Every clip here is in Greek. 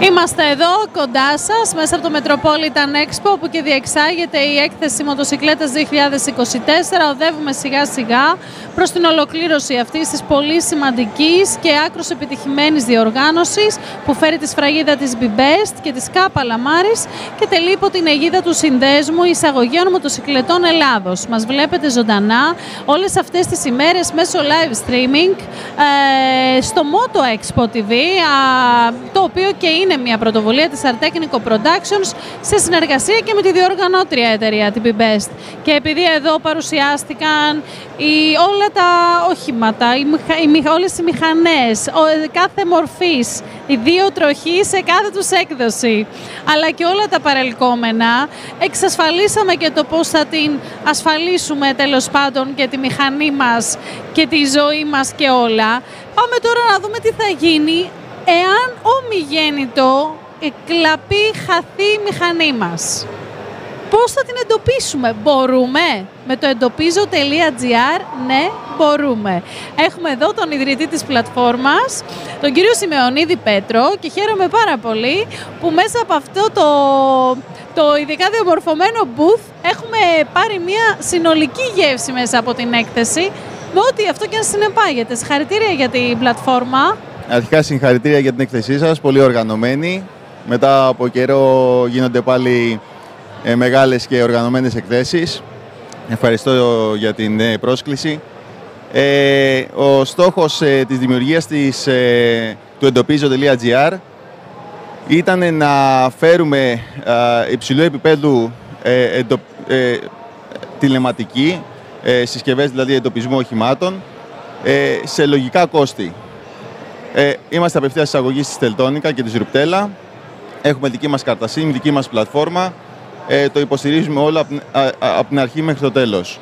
Είμαστε εδώ κοντά σας, μέσα από το Metropolitan Expo, όπου και διεξάγεται η έκθεση Μοτοσυκλέτας 2024. Οδεύουμε σιγά σιγά προς την ολοκλήρωση αυτής της πολύ σημαντικής και άκρως επιτυχημένης διοργάνωσης που φέρει τη σφραγίδα της Be Best και της Κάπα Λαμάρης και τελεί υπό την αιγίδα του Συνδέσμου Εισαγωγέων Μοτοσυκλετών Ελλάδος. Μας βλέπετε ζωντανά όλες αυτές τις ημέρες μέσω live streaming στο Moto Expo TV, το οποίο και είναι μια πρωτοβουλία της Artechnico Productions σε συνεργασία και με τη διοργανώτρια εταιρεία, την Be Best. Και επειδή εδώ παρουσιάστηκαν όλα τα οχήματα, όλες οι μηχανές, κάθε μορφής, οι δύο τροχοί σε κάθε τους έκδοση, αλλά και όλα τα παρελκόμενα, εξασφαλίσαμε και το πώς θα την ασφαλίσουμε τέλος πάντων και τη μηχανή μας και τη ζωή μας και όλα. Πάμε τώρα να δούμε τι θα γίνει εάν ομιγέννητο κλαπεί, χαθεί η μηχανή μας. Πώς θα την εντοπίσουμε? Μπορούμε? Με το εντοπίζω.gr, ναι, μπορούμε. Έχουμε εδώ τον ιδρυτή της πλατφόρμας, τον κύριο Σιμεωνίδη Πέτρο, και χαίρομαι πάρα πολύ που μέσα από αυτό το ειδικά διαμορφωμένο booth έχουμε πάρει μια συνολική γεύση μέσα από την έκθεση, με ό,τι αυτό και αν συνεπάγεται. Συγχαρητήρια για την πλατφόρμα. Αρχικά συγχαρητήρια για την έκθεσή σας, πολύ οργανωμένη. Μετά από καιρό γίνονται πάλι μεγάλες και οργανωμένες εκθέσεις. Ευχαριστώ για την πρόσκληση. Ο στόχος της δημιουργίας του εντοπίζω.gr ήταν να φέρουμε υψηλού επίπεδου τηλεματική, συσκευές δηλαδή εντοπισμού οχημάτων, σε λογικά κόστη. Είμαστε απευθείας εισαγωγής της Τελτόνικα και της Ρουπτέλα. Έχουμε δική μας κάρτα SIM, δική μας πλατφόρμα. Το υποστηρίζουμε όλο από την αρχή μέχρι το τέλος.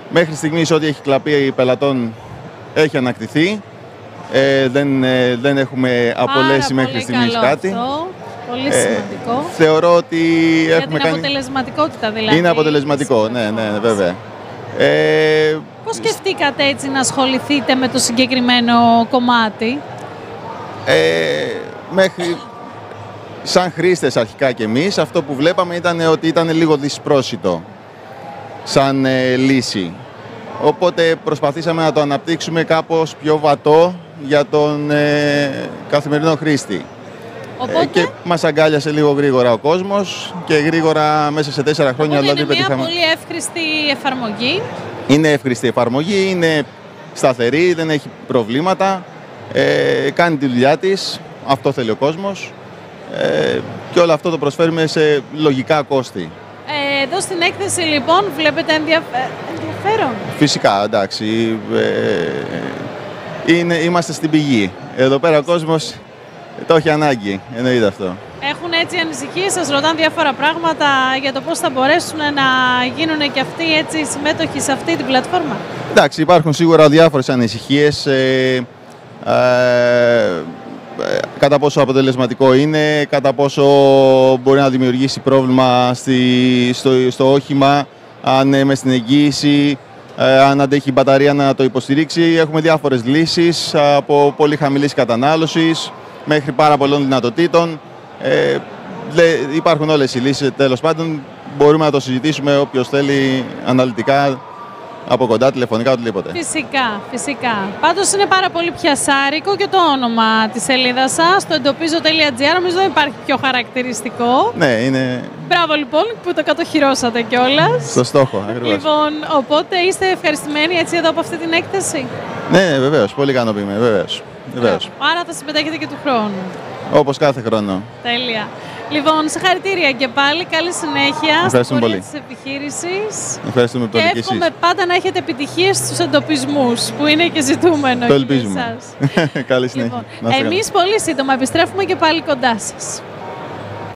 Μέχρι στιγμής ό,τι έχει κλαπεί πελατών έχει ανακτηθεί. Δεν έχουμε απολέσει μέχρι στιγμής κάτι. Αυτό. Πολύ σημαντικό. Θεωρώ ότι για έχουμε την αποτελεσματικότητα δηλαδή. Είναι αποτελεσματικό, ναι, βέβαια. Πώς σκεφτήκατε έτσι να ασχοληθείτε με το συγκεκριμένο κομμάτι? Σαν χρήστες αρχικά και εμείς, αυτό που βλέπαμε ήταν ότι ήταν λίγο δυσπρόσιτο σαν λύση. Οπότε προσπαθήσαμε να το αναπτύξουμε κάπως πιο βατό για τον καθημερινό χρήστη. Οπότε, και μας αγκάλιασε λίγο γρήγορα ο κόσμος και γρήγορα μέσα σε 4 χρόνια δηλαδή πετύχαμε. Είναι μια πολύ εύχρηστη εφαρμογή. Είναι εύχρηστη εφαρμογή, είναι σταθερή, δεν έχει προβλήματα, κάνει τη δουλειά της, αυτό θέλει ο κόσμος και όλο αυτό το προσφέρουμε σε λογικά κόστη. Εδώ στην έκθεση λοιπόν βλέπετε ενδιαφέρον. Φυσικά, εντάξει, είμαστε στην πηγή. Εδώ πέρα ο κόσμος το έχει ανάγκη, εννοείται αυτό. Έχουν έτσι ανησυχίες, σας ρωτάνε διάφορα πράγματα για το πώς θα μπορέσουν να γίνουν και αυτοί έτσι συμμέτοχοι σε αυτή την πλατφόρμα? Εντάξει, υπάρχουν σίγουρα διάφορες ανησυχίες. Κατά πόσο αποτελεσματικό είναι, κατά πόσο μπορεί να δημιουργήσει πρόβλημα στο όχημα, αν μες στην εγγύηση, αν αντέχει η μπαταρία να το υποστηρίξει. Έχουμε διάφορες λύσεις, από πολύ χαμηλής κατανάλωσης μέχρι πάρα πολλών δυνατοτήτων. Υπάρχουν όλες οι λύσεις, τέλος πάντων μπορούμε να το συζητήσουμε όποιος θέλει αναλυτικά, από κοντά, τηλεφωνικά, οτιδήποτε. Φυσικά, φυσικά. Πάντως είναι πάρα πολύ πιασάρικο και το όνομα της σελίδας σας, το εντοπίζω.gr, νομίζω δεν υπάρχει πιο χαρακτηριστικό. Ναι, είναι... Μπράβο λοιπόν που το κατοχυρώσατε κιόλας. Στο στόχο, ακριβώς. Λοιπόν, οπότε είστε ευχαριστημένοι έτσι εδώ από αυτή την έκθεση? Ναι, βεβαίως, πολύ ικανοποιημένοι, βεβαίως. Άρα θα συμμετέχετε και του χρόνου? Όπως κάθε χρόνο. Τέλεια. Λοιπόν, συγχαρητήρια και πάλι. Καλή συνέχεια στην πορεία της επιχείρησης. Ευχαριστούμε πολύ και εσείς. Εύχομαι πάντα να έχετε επιτυχίες στους εντοπισμούς, που είναι και ζητούμενο. Το ελπίζουμε. Καλή συνέχεια. Λοιπόν, εμείς πολύ σύντομα επιστρέφουμε και πάλι κοντά σας.